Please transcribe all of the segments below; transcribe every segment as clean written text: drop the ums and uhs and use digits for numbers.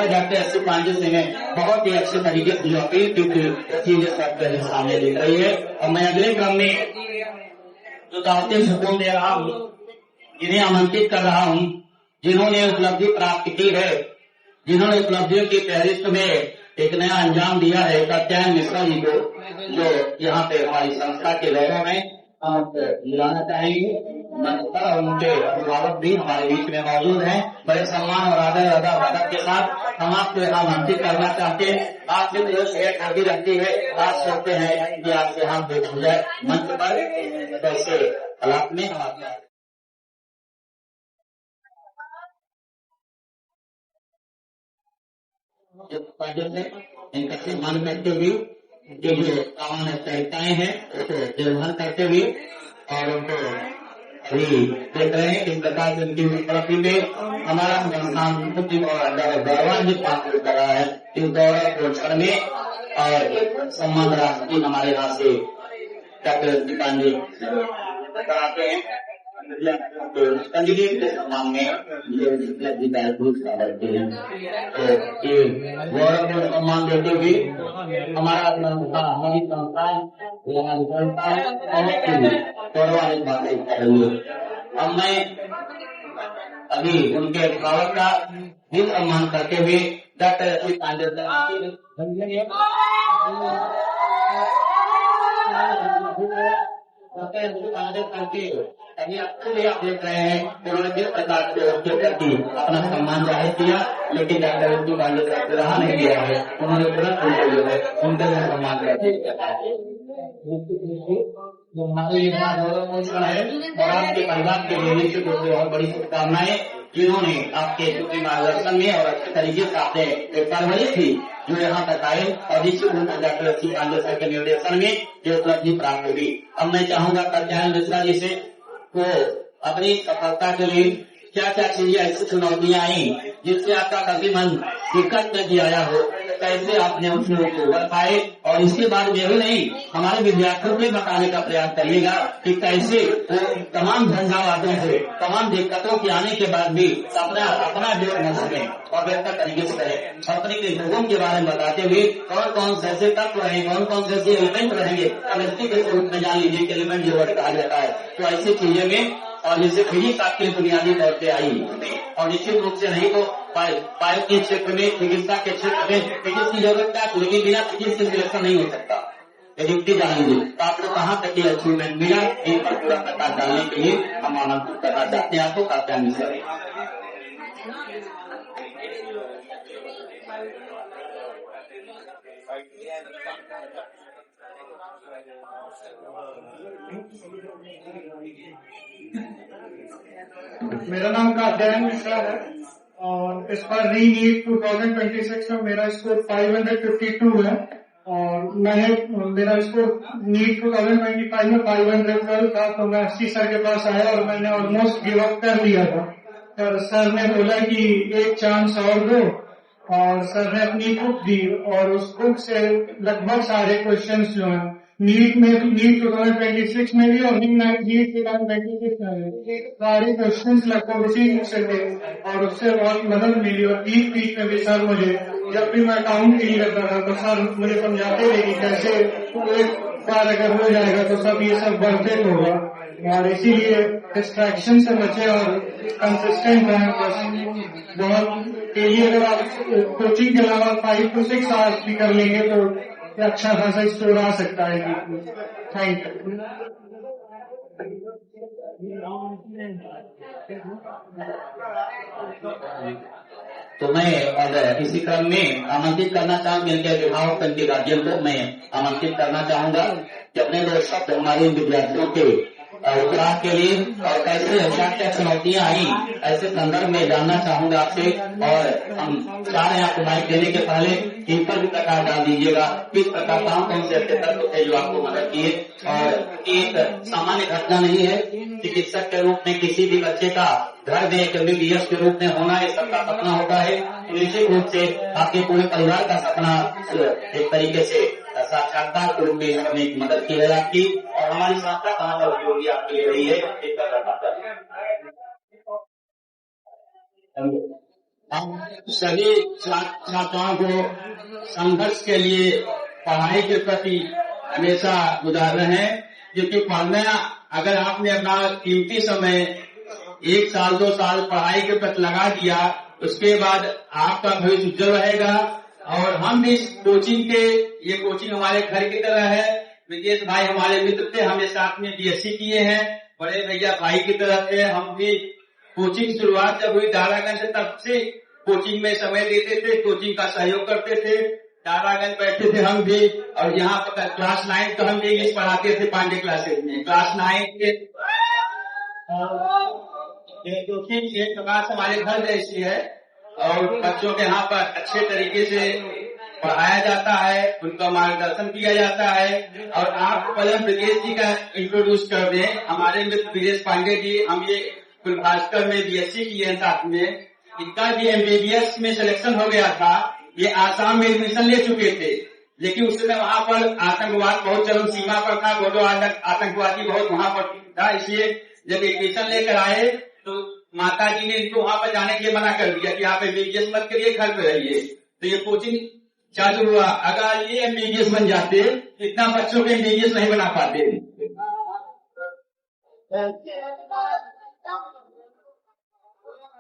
में doctor S Pandey Singh ने बहुत ही अच्छे तरीके से जो अपील की थी चीजें सबके सामने दिख रही है। और मैं अगले क्रम में जो दावतें सुकून दे रहा हूँ, जिन्हें आमंत्रित कर रहा हूँ, जिन्होंने उपलब्धि प्राप्त की है, जिन्होंने उपलब्धियों की फहरिस्त में एक नया अंजाम दिया है, कात्यायन मिश्रा जी को, जो यहाँ पे हमारी संस्था के गौरव में आप मिलाना चाहेंगे। उनके अभिभावक भी हमारे बीच में मौजूद हैं। बड़े सम्मान और आदर अदा के साथ हम आपको यहाँ आमंत्रित करना चाहते हैं। आपसे जो शेयर करती रहती है, आप सोचते हैं कि आपसे हम भेंट हो जाए मंच पर, कैसे हालात में हम आपका इनका सम्मान करते हुए जो जो सामान्य संहिताएं हैं उसको निर्वहन करते हुए और उनको अभी देख रहे हैं किस प्रकार से उनकी प्रति में हमारा संस्थान और गौरवान्वित पात्र कर रहा है। इस गौरव को क्षण में और सम्मान राष्ट्रीय हमारे यहाँ से डॉक्टर पांडे कराते हैं। के सम्मान में गौरव को सम्मान देते हुए हमारा संस्था हमारी संस्थाएं गौरवान्वित बातें कर रही है। अब मैं अभी उनके अभिभावक का भी सम्मान करते हुए डॉक्टर एस पांडे अभी आप देख रहे हैं उन्होंने किस प्रकार से उसके प्रति अपना सम्मान जाहिर किया, लेकिन डॉक्टर एस पांडे से रहा नहीं गया है। उन्होंने तुरंत उनको जो है उनका सम्मान किया जो हमारे गौरव है। और आपके परिवार के लिए निश्चित रूप से बहुत बड़ी शुभकामनाएं, जिन्होंने आपके मार्गदर्शन में और अच्छे तरीके से आपने परवरिश थी जो यहाँ तक आए और निश्चित रूप से डॉक्टर एस पांडे सर के निर्देशन में जो उपलब्धि प्राप्त होगी। अब मैं चाहूंगा कात्यायन मिश्रा जी से तो अपनी सफलता के लिए क्या क्या चीजें ऐसी चुनौतियां आई जिससे आपका कभी मन दिक्कत में आया हो, कैसे आपने उसमें उबर पाए, और इसके बाद ये भी नहीं हमारे विद्यार्थियों को बताने का प्रयास करिएगा कि कैसे वो तमाम झंझावातों से तमाम दिक्कतों के आने के बाद भी अपना जो है और बेहतर तरीके से करें। अपने के लोगों के बारे में बताते हुए कौन कौन से ऐसे तत्व रहेंगे, कौन कौन से ऐसे एलिमेंट रहेंगे, केमिस्ट्री के रूप में जान लीजिए एलिमेंट जो कहा जाता है, तो ऐसी चीजें में और जैसे फिजिक्स आपके बुनियादी तौर पे आई और निश्चित रूप से नहीं तो बायो के क्षेत्र में, चिकित्सा के क्षेत्र में फिजिक्स की जरूरत क्या, लेकिन बिना फिजिक्स के सिलेक्शन नहीं हो सकता। यदि जानेंगे तो आपको कहाँ तक ये अचीवमेंट मिला, इन पर पूरा पता डालने के लिए हम आमंत्रित करना चाहते हैं आपको कात्यायन मिश्रा। मेरा नाम कात्यायन मिश्रा है और इस बार री नीट 2026 में मेरा स्कोर 552 है और मेरा स्कोर नीट 2025 में 512 था, तो मैं एसटी सर के पास आया और मैंने ऑलमोस्ट गिव अप कर दिया था। पर सर ने बोला कि एक चांस और दो, और सर ने अपनी बुक दी और उस बुक से लगभग सारे क्वेश्चंस जो हैं नीट 2026 में भी और नीट 2026 में भी सारे क्वेश्चंस लगभग उसी बुक से थे और उससे बहुत मदद मिली। और बीच में भी सर मुझे जब भी मैं अकाउंट नहीं करता था तो सर मुझे समझाते थे कि कैसे एक बार अगर हो जाएगा तो सब ये सब वर्थ इट होगा, और इसीलिए डिस्ट्रैक्शन से बचे और कंसिस्टेंट रहें। बस बहुत डेली अगर आप कोचिंग के अलावा 5 to 6 आवर्स भी कर लेंगे तो अच्छा खासा स्कोर आ सकता है। Thank you. तो मैं और इसी क्रम में आमंत्रित करना चाहूंगा इनके अभिभावक इनके गार्जियन को मैं आमंत्रित करना चाहूंगा कि अपने दो शब्द हमारे विद्यार्थियों के उत्तराध के लिए और कैसे क्या क्या चुनौतियां आई ऐसे संदर्भ में जानना चाहूंगा आपसे। और हम चाह रहे हैं आपको माइक देने के पहले इन पर भी प्रकाश डाल दीजिएगा किस प्रकार कौन से ऐसे तत्व थे जो आपको मदद किए। और एक सामान्य घटना नहीं है, चिकित्सक के रूप में किसी भी बच्चे का घर में एक MBBS के रूप में होना ये सबका सपना होता है। निश्चित रूप से आपके पूरे परिवार का सपना एक तरीके से साक्षात्कार के रूप में हमें एक मदद की है आपकी, और हमारी संस्था कहाँ पर उपयोगी आपके ले रही है। हम सभी छात्राओं को संघर्ष के लिए पढ़ाई के प्रति हमेशा गुजार रहे हैं, क्योंकि पढ़ना, अगर आपने अपना कीमती समय 1 साल 2 साल पढ़ाई के प्रति लगा दिया, उसके बाद आपका भविष्य उज्जवल रहेगा। और हम भी इस कोचिंग के, ये कोचिंग हमारे घर की तरह है। विदेश भाई हमारे मित्र थे, हमें साथ में बीएससी किए हैं, बड़े भैया भाई की तरह थे। हम भी कोचिंग शुरुआत जब हुई दारागंज से, तब से कोचिंग में समय देते थे, कोचिंग का सहयोग करते थे। दारागंज बैठते थे हम भी, और यहाँ पर क्लास 9 तो हम भी इंग्लिश पढ़ाते थे पांडे क्लासेज में। क्लास 9 के कोचिंग एक प्रकार से हमारे घर जैसी है, और बच्चों के यहाँ पर अच्छे तरीके से पढ़ाया जाता है, उनका मार्गदर्शन किया जाता है। और आप पहले ब्रिजेश जी का इंट्रोड्यूस कर दें। हमारे मित्र ब्रिजेश पांडे जी, हम ये कुलभास्कर में बीएससी किए हैं साथ में। इनका भी एमबीबीएस में सिलेक्शन हो गया था। ये आसाम में एडमिशन ले चुके थे, लेकिन उस समय वहाँ पर आतंकवाद बहुत चरम सीमा पर था, बोलो आतंकवादी बहुत वहाँ पर था। इसलिए जब एडमिशन लेकर आए तो माता जी ने इनको वहाँ पर जाने के लिए मना कर दिया कि आप एमबीबीएस मत करिए, घर पे रहिए। तो ये कोचिंग चालू हुआ। अगर ये एमबीबीएस बन जाते, इतना बच्चों के एमबीबीएस नहीं बना पाते।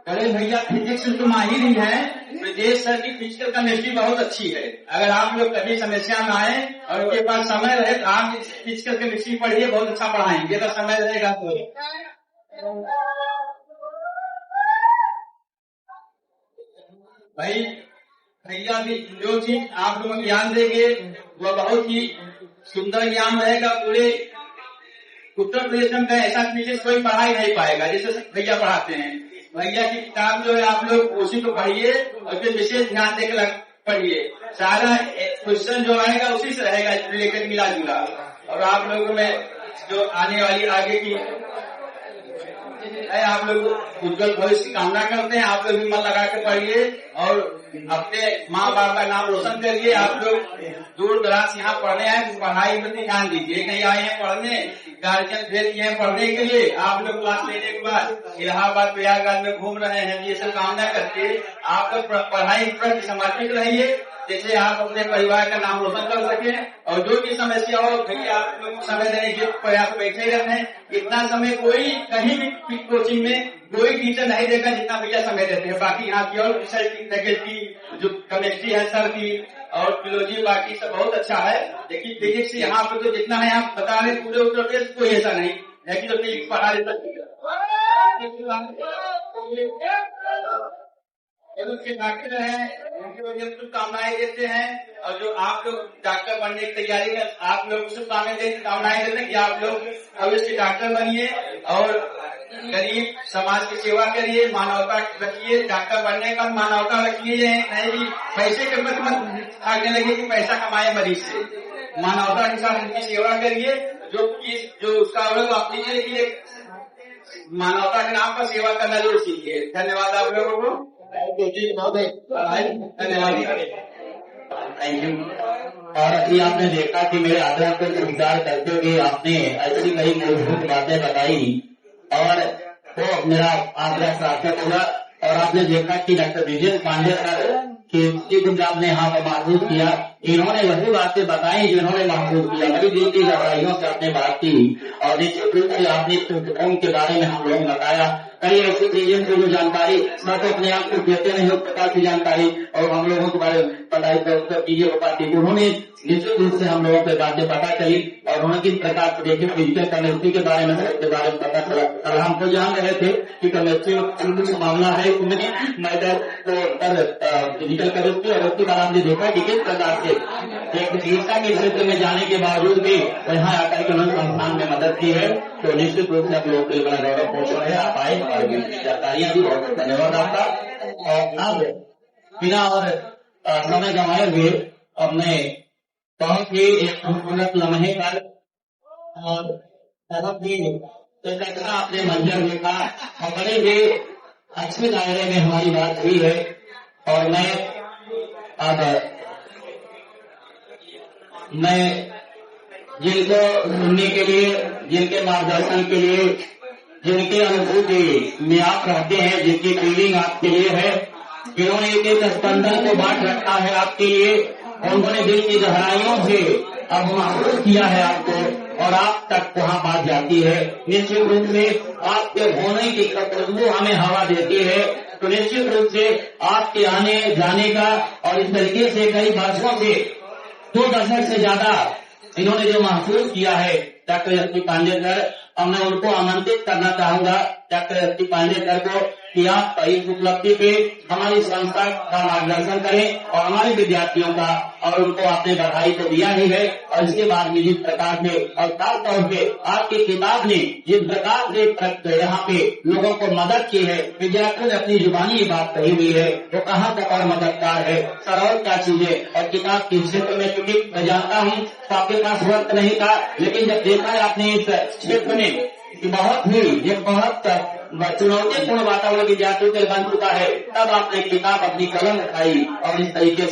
अरे भैया फिजिक्स तो माहिर ही है, ब्रजेश सर की फिजिकल केमिस्ट्री बहुत अच्छी है। अगर आप लोग कभी समस्या में आए और उनके पास समय रहे तो आप फिजिकल केमिस्ट्री पढ़िए, बहुत अच्छा पढ़ाएंगे। अगर समय रहेगा तो भाई भैया भी जो चीज आप लोगों को ज्ञान देंगे वह बहुत ही सुंदर ज्ञान रहेगा। पूरे उत्तर प्रदेश में ऐसा विशेष कोई पढ़ाई नहीं पाएगा जैसे भैया पढ़ाते हैं। भैया की किताब जो है आप लोग उसी को पढ़िए और फिर विशेष ध्यान देकर पढ़िए। सारा क्वेश्चन जो आएगा उसी से रहेगा रिलेटेड, मिला जुला। और आप लोगों में जो आने वाली आगे की आप लोग उज्जवल भविष्य की कामना करते हैं। आप लोग भी मन लगा के पढ़िए और अपने माँ बाप का नाम रोशन करिए। आप लोग दूर दराज यहाँ पढ़ने आए, पढ़ाई में ध्यान दीजिए। नहीं आए हैं पढ़ने, गार्जियन भेज दिए हैं पढ़ने के लिए, आप लोग क्लास लेने के बाद इलाहाबाद प्रयागराज में घूम रहे हैं। ये सब कामना करके आप लोग पढ़ाई पर समर्पित रहिए, जैसे आप अपने परिवार का नाम रोशन कर सके। और जो भी समस्या हो भैया आप लोग समय देने के प्रयास बैठे रहते हैं। इतना समय कोई कहीं भी कोचिंग में कोई टीचर नहीं देगा जितना भैया समय देते हैं। बाकी यहाँ की और विषय की फैकल्टी जो केमिस्ट्री है सर की और फिलोजी बाकी सब बहुत अच्छा है। लेकिन फिजिक्स यहाँ पे तो जितना है आप बता रहे पूरे उत्तर प्रदेश कोई ऐसा नहीं है कि जो फिजिक्स पढ़ा देता के डॉक्टर है, उनकी वजह से कामनाएं देते हैं। और जो आप लोग डॉक्टर बनने की तैयारी में आप लोग कामनाएं देते हैं कि आप लोग भविष्य डॉक्टर बनिए और गरीब समाज की सेवा करिए, मानवता रखिए। डॉक्टर बनने का मानवता रखिए, नहीं पैसे के मत आगे लगे कि पैसा कमाए मरीज से। मानवता के साथ उनकी सेवा करिए। जो उसका अपनी लिए मानवता के नाम पर सेवा करना जरूर सीखिए। धन्यवाद आप लोगों को। धन्यवाद, थैंक यू। और अभी आपने देखा कि मेरे आग्रह पर स्वीकार करते हुए आपने ऐसी कई मूलभूत बातें बताई और तो मेरा आग्रह सार्थक हुआ। और आपने देखा कि डॉक्टर ब्रिजेश पांडे सर की कुछ आपने यहाँ पर महसूस किया। इन्होंने वही बातें बताई जिन्होंने महसूस किया। बड़ी दिल की गहराइयों से आपने बात की और निश्चित रूप से आपने के बारे में हम लोगों ने बताया। कई ऐसी चीजें को जो जानकारी न तो अपने आप को देते नहीं हो प्रकार की जानकारी और हम लोगों के बारे में पढ़ाई चीजें हो पाती। उन्होंने निश्चित रूप से हम लोगों को बातें पता चली और उन्होंने किस प्रकार से देखे फिजिकल केमिस्ट्री के बारे में पता चला। और हम तो जान रहे थे कि केमिस्ट्री कुछ मामला है उसमें मैटर फिजिकल केमिस्ट्री और उसके बाद हमने देखा कि किस प्रकार से एक चिकित्सा के क्षेत्र में जाने के बावजूद भी यहाँ आकर के उन्होंने संस्थान में मदद की है। तो निश्चित रूप से आप लोगों के लिए बड़ा गौरव पहुंच है। आप आए हमारी जानकारियां भी बहुत धन्यवाद आपका। और अब बिना और समय गंवाए हुए अपने बहुत ही एक खूबसूरत लम्हे पर और बहुत ही अच्छा आपने मंजर देखा और बड़े ही अच्छे दायरे में हमारी बात हुई है। और मैं जिनको सुनने के लिए, जिनके मार्गदर्शन के लिए, जिनके अनुभूति में आप रहते हैं, जिनकी फीलिंग आपके लिए है, इन्होंने एक एक स्पंदन को बांट रखा है आपके लिए, और उन्होंने दिल की गहराइयों से अब महसूस किया है आपको, और आप तक वहाँ बात जाती है। निश्चित रूप से आपके होने की खुशबू हमें हवा देती है, तो निश्चित रूप से आपके आने जाने का, और इस तरीके से कई वर्षों से 2 दशक से ज्यादा इन्होंने जो महसूस किया है डॉक्टर एस.पी. पांडेकर, अब मैं उनको आमंत्रित करना चाहूंगा डॉक्टर एस.पी. पांडेकर को कि आप इस उपलब्धि पे हमारी संस्था का मार्गदर्शन करें और हमारे विद्यार्थियों का, और उनको आपने बधाई तो दिया ही है, और इसके बाद भी जिस प्रकार से और खास तौर पे आपकी किताब ने जिस प्रकार से यहाँ पे लोगों को मदद की है, विद्यार्थियों ने अपनी जुबानी ये बात कही हुई है, वो कहाँ तक और मददगार है, सरल क्या चीजें, और किताब के क्षेत्र में चूंकि मैं जानता हूँ तो आपके पास वक्त नहीं था, लेकिन जब देखा है आपने इस क्षेत्र में कि बहुत ही ये बहुत चुनौतीपूर्ण वातावरण विद्यार्थियों के लिए बन चुका है, तब आपने किताब अपनी कलम उठाई और इस तरीके से